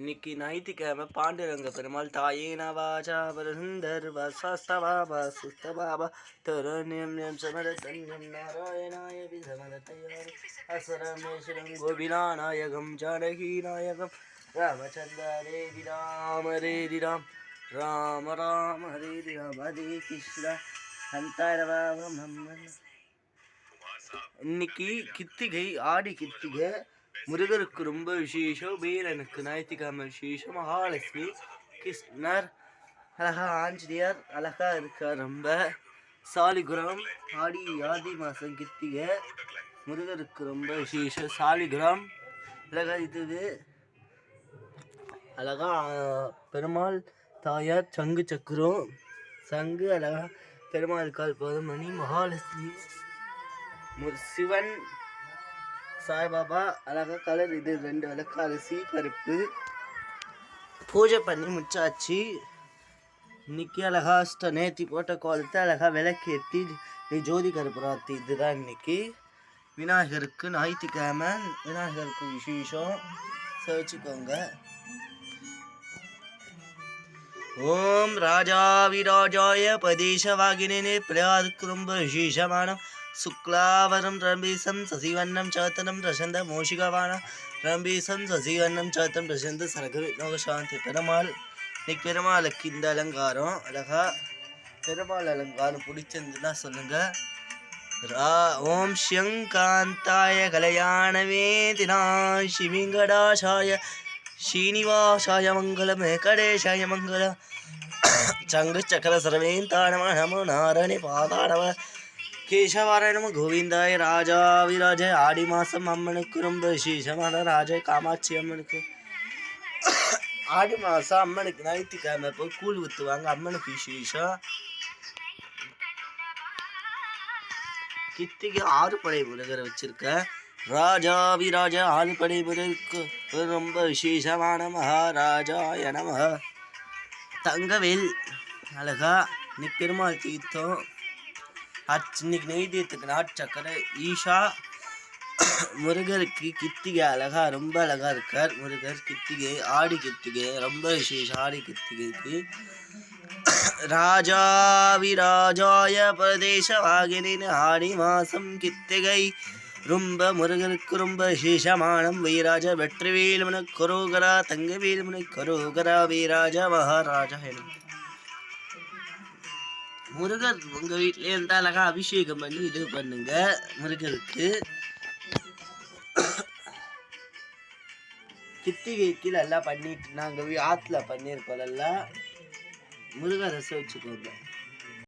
இன்னைக்கு ஞாயிற்றுக்கிழமை பாண்டுரங்க பெருமாள் தாயேன வாசா பரசுந்தர் வசாஸ்தபாபா சுஸ்தபாபா தருண்யம் சமரசன்யம் நாராயணாய விசமதத்தையார் அசரமேஸ்வரம் கோபிநாநாயகம் ஜானகி நாயகம் ராமச்சந்திர ரேதி ராம ரேதி ராம் ராம ராம ஹரேதி ராம் ஹரே கிருஷ்ணா சந்தாரவாமம் அம்மன். இன்னைக்கு கித்திகை ஆடி கித்திகை முருகருக்கு ரொம்ப விசேஷம். வீரனுக்கு ஞாயிற்றுக்கிழமை விசேஷம். மகாலட்சுமி கிருஷ்ணர் அழகா, ஆஞ்சநேயர் அழகா இருக்கார். ரொம்ப சாலிகிராம் ஆடி மாதம் கித்திகை முருகருக்கு ரொம்ப விசேஷம். சாலிகிராம் அழகா இது அழகா பெருமாள் தாயார் சங்கு சக்கரம் சங்கு அழகா பெருமாள் கால் பதுமணி மகாலட்சுமி சிவன் சாய்பாபா அழகா கலர். இது 2 விளக்கு அரிசி பருப்பு பூஜை பண்ணி முச்சாச்சு. இன்னைக்கு அழகா நேத்தி போட்ட கோலத்தை அழகா விளக்கேற்றி நீ ஜோதி கருப்புராத்தி. இதுதான் இன்னைக்கு விநாயகருக்கு ஞாயிற்றுக்கிழமை. விநாயகருக்கு விசேஷம் வச்சுக்கோங்க. ஓம் ராஜாவிராஜாய பதேசவாகினே பிள்ளையாருக்கு ரொம்ப விசேஷமான சுக்லாவரம் ரம்பீசம் சசிவண்ணம் சத்தனம் பிரசந்த மோஷிகவான ரம்பீசம் சசிவண்ணம் சத்தம் பிரசந்த சரகரு நோகசாந்தி. பெருமாள் இன்னைக்கு பெருமாளுக்கு இந்த அலங்காரம் அழகா. பெருமாள் அலங்காரம் பிடிச்சிருந்துன்னா சொல்லுங்க. ஓம் ஷங்காந்தாய கலையானவே தினா சிவிங்கடாசாய ஸ்ரீனிவாசாய மங்களம் கடேசாய மங்களம் சங்கு சக்கர சரவேந்தானம நமோ நாரணி பாதாடவ கேசவாராய நம கோவிந்தாய. ராஜாவிராஜ ஆடி மாதம் அம்மனுக்கு ரொம்ப விசேஷமான ராஜ காமாட்சி அம்மனுக்கு ஆடி மாதம் அம்மனுக்கு ஞாயிற்றுக்கிழமை போய் கூழ் ஊற்றுவாங்க. அம்மனுக்கு விசேஷம். கித்திக்கு 6 படை முருகரை வச்சிருக்க. ராஜாவிராஜ 6 படை முருகருக்கு ரொம்ப விசேஷமான மகாராஜாய நம. தங்கவேல் அழகா இன்னைக்கு பெருமாள் தீர்த்தம். இன்னைக்கு நெய்தீர்த்துக்கு நாட்சக்கரை ஈஷா. முருகருக்கு கித்திகை அழகா ரொம்ப அழகா இருக்கார். முருகர் கித்திகை ஆடி கித்திகை ரொம்ப விசேஷம். ஆடி கித்திகைக்கு ராஜாவிராஜாய பிரதேசவாகினின் ஆடி மாசம் கித்திகை ரொம்ப முருகனுக்கு ரொம்ப விசேஷமானம். வீராஜ வெற்றிவேல் முன கரோகரா தங்கவேல் முன கரோகரா வீராஜ மகாராஜா. முருகர் உங்கள் வீட்டிலே இருந்தால் அழகா அபிஷேகம் பண்ணி இது பண்ணுங்க முருகருக்கு. கித்திகைக்கு எல்லாம் பண்ணிட்டு நாங்கள் ஆற்றுல பண்ணியிருக்கோம். எல்லாம் முருகர் ரசம் வச்சுக்கோங்க.